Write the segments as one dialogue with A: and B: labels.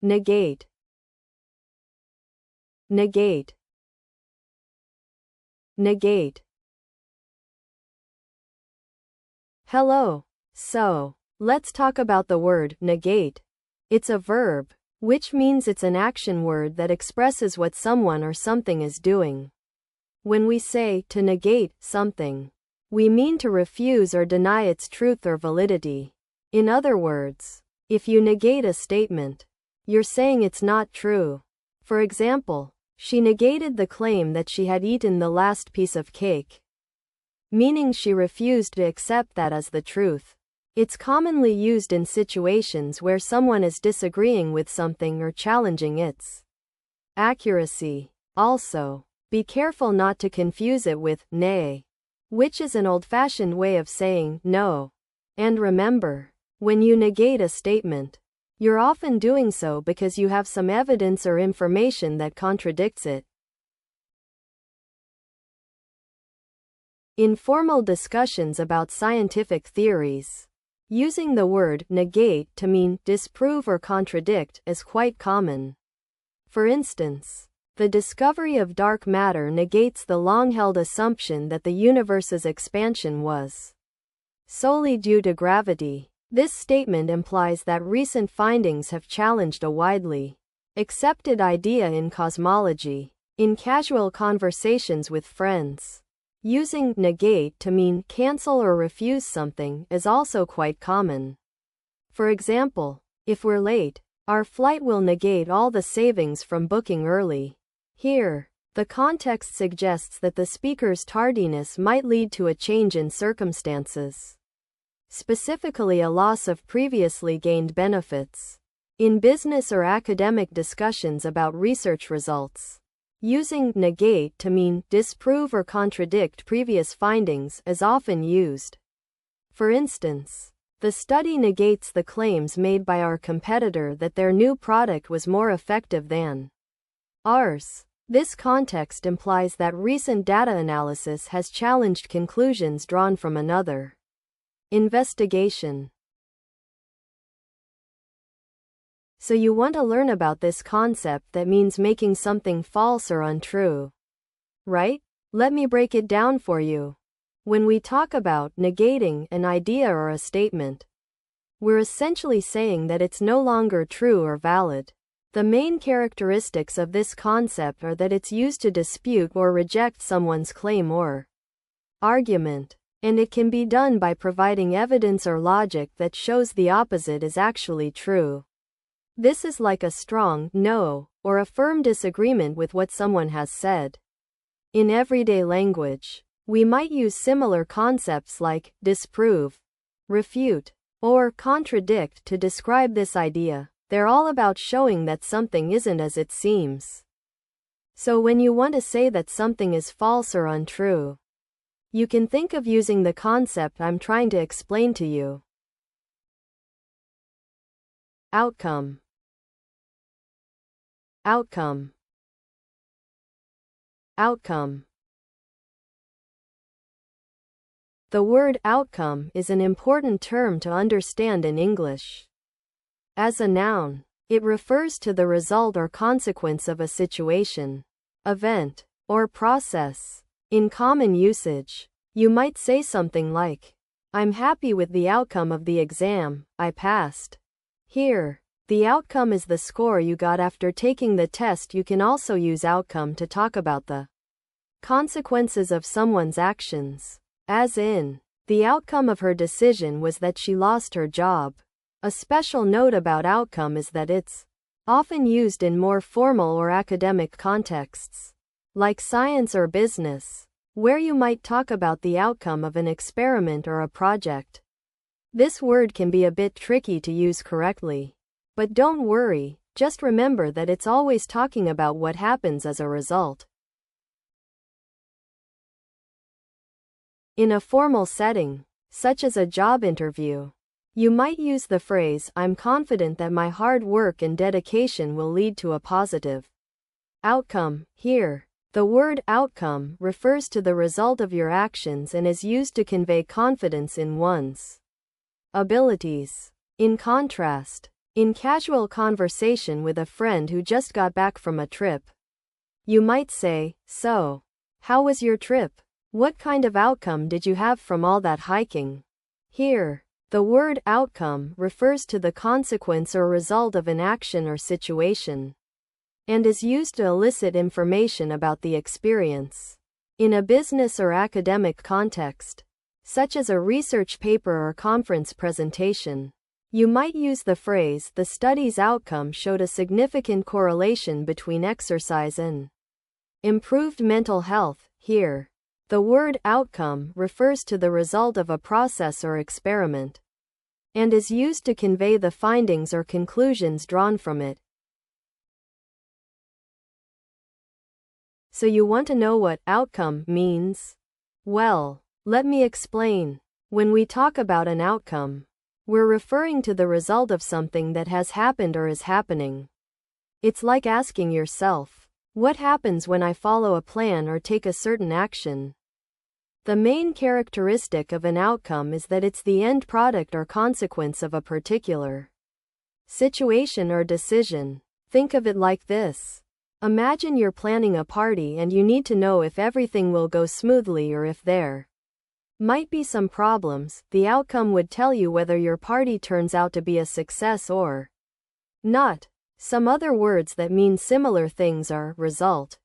A: negate, negate, negate. Hello. So, let's talk about the word negate. It's a verb, which means it's an action word that expresses what someone or something is doing. When we say to negate something, we mean to refuse or deny its truth or validity. In other words, if you negate a statement, you're saying it's not true. For example, she negated the claim that she had eaten the last piece of cake, meaning she refused to accept that as the truth. It's commonly used in situations where someone is disagreeing with something or challenging its accuracy. Also, be careful not to confuse it with nay, which is an old-fashioned way of saying no. And remember, when you negate a statement, you're often doing so because you have some evidence or information that contradicts it. In formal discussions about scientific theories, using the word negate to mean disprove or contradict is quite common. For instance, the discovery of dark matter negates the long-held assumption that the universe's expansion was solely due to gravity. This statement implies that recent findings have challenged a widely accepted idea in cosmology. In casual conversations with friends, using negate to mean cancel or refuse something is also quite common. For example, if we're late, our flight will negate all the savings from booking early. Here, the context suggests that the speaker's tardiness might lead to a change in circumstances, specifically a loss of previously gained benefits. In business or academic discussions about research results, using negate to mean disprove or contradict previous findings is often used. For instance, the study negates the claims made by our competitor that their new product was more effective than ours. This context implies that recent data analysis has challenged conclusions drawn from another investigation. So you want to learn about this concept that means making something false or untrue, right? Let me break it down for you. When we talk about negating an idea or a statement, we're essentially saying that it's no longer true or valid. The main characteristics of this concept are that it's used to dispute or reject someone's claim or argument, and it can be done by providing evidence or logic that shows the opposite is actually true. This is like a strong no or a firm disagreement with what someone has said. In everyday language, we might use similar concepts like disprove, refute, or contradict to describe this idea. They're all about showing that something isn't as it seems. So when you want to say that something is false or untrue, you can think of using the concept I'm trying to explain to you. Outcome. Outcome. Outcome. The word outcome is an important term to understand in English. As a noun, it refers to the result or consequence of a situation, event, or process. In common usage, you might say something like, I'm happy with the outcome of the exam, I passed. Here, the outcome is the score you got after taking the test. You can also use outcome to talk about the consequences of someone's actions, as in, the outcome of her decision was that she lost her job. A special note about outcome is that it's often used in more formal or academic contexts, like science or business, where you might talk about the outcome of an experiment or a project. This word can be a bit tricky to use correctly. But don't worry, just remember that it's always talking about what happens as a result. In a formal setting, such as a job interview, you might use the phrase, I'm confident that my hard work and dedication will lead to a positive outcome. Here, the word outcome refers to the result of your actions and is used to convey confidence in one's abilities. In contrast, In casual conversation with a friend who just got back from a trip, you might say, "So, how was your trip? What kind of outcome did you have from all that hiking?" Here, the word outcome refers to the consequence or result of an action or situation, and is used to elicit information about the experience. In a business or academic context, such as a research paper or conference presentation, you might use the phrase, "The study's outcome showed a significant correlation between exercise and improved mental health." Here, the word outcome refers to the result of a process or experiment, and is used to convey the findings or conclusions drawn from it. So you want to know what outcome means? Well, let me explain. When we talk about an outcome, we're referring to the result of something that has happened or is happening. It's like asking yourself, what happens when I follow a plan or take a certain action? The main characteristic of an outcome is that it's the end product or consequence of a particular situation or decision. Think of it like this. Imagine you're planning a party and you need to know if everything will go smoothly or if there might be some problems. The outcome would tell you whether your party turns out to be a success or not. Some other words that mean similar things are result,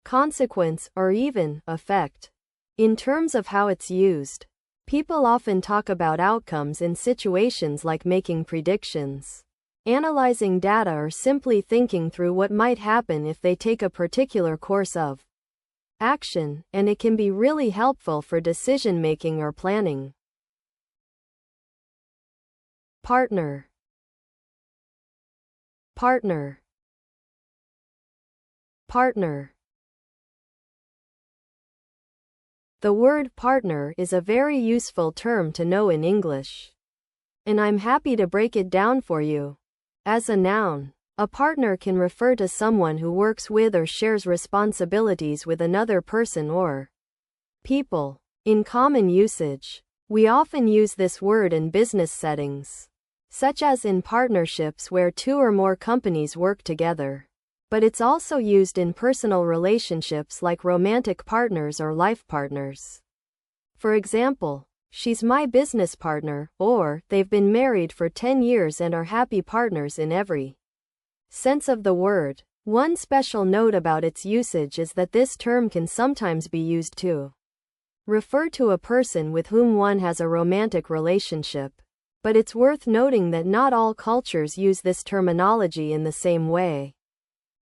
A: consequence, or even effect. In terms of how it's used, people often talk about outcomes in situations like making predictions, analyzing data, or simply thinking through what might happen if they take a particular course of action, and it can be really helpful for decision-making or planning. Partner. Partner. Partner. The word partner is a very useful term to know in English, and I'm happy to break it down for you. As a noun, a partner can refer to someone who works with or shares responsibilities with another person or people. In common usage, we often use this word in business settings, such as in partnerships where two or more companies work together. But it's also used in personal relationships like romantic partners or life partners. For example, "She's my business partner," or "They've been married for 10 years and are happy partners in every sense of the word." One special note about its usage is that this term can sometimes be used to refer to a person with whom one has a romantic relationship. But it's worth noting that not all cultures use this terminology in the same way.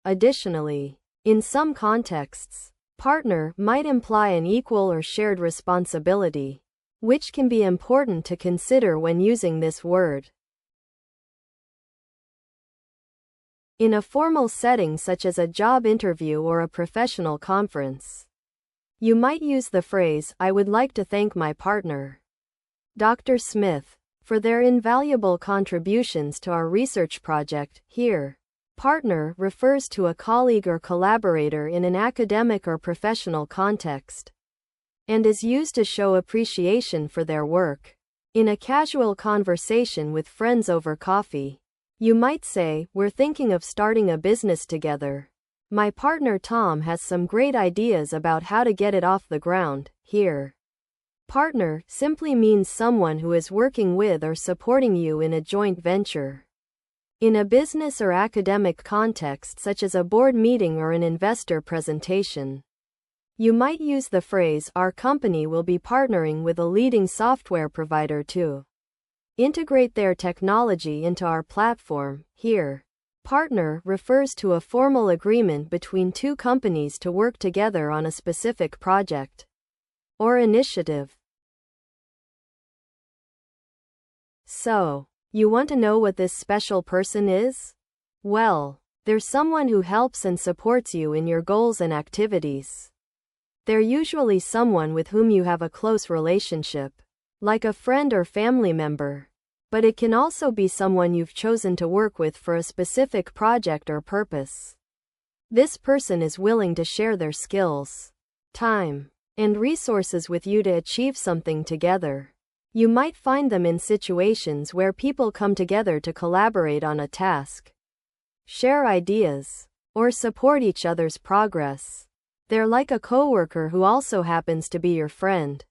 A: Additionally, in some contexts, partner might imply an equal or shared responsibility, which can be important to consider when using this word. In a formal setting such as a job interview or a professional conference, you might use the phrase, "I would like to thank my partner, Dr. Smith, for their invaluable contributions to our research project." Here, partner refers to a colleague or collaborator in an academic or professional context, and is used to show appreciation for their work. In a casual conversation with friends over coffee, you might say, "We're thinking of starting a business together. My partner Tom has some great ideas about how to get it off the ground." Here, partner simply means someone who is working with or supporting you in a joint venture. In a business or academic context such as a board meeting or an investor presentation, you might use the phrase, "Our company will be partnering with a leading software provider to integrate their technology into our platform." Here, partner refers to a formal agreement between two companies to work together on a specific project or initiative. So, you want to know what this special person is? Well, they're someone who helps and supports you in your goals and activities. They're usually someone with whom you have a close relationship, like a friend or family member. But it can also be someone you've chosen to work with for a specific project or purpose. This person is willing to share their skills, time, and resources with you to achieve something together. You might find them in situations where people come together to collaborate on a task, share ideas, or support each other's progress. They're like a coworker who also happens to be your friend.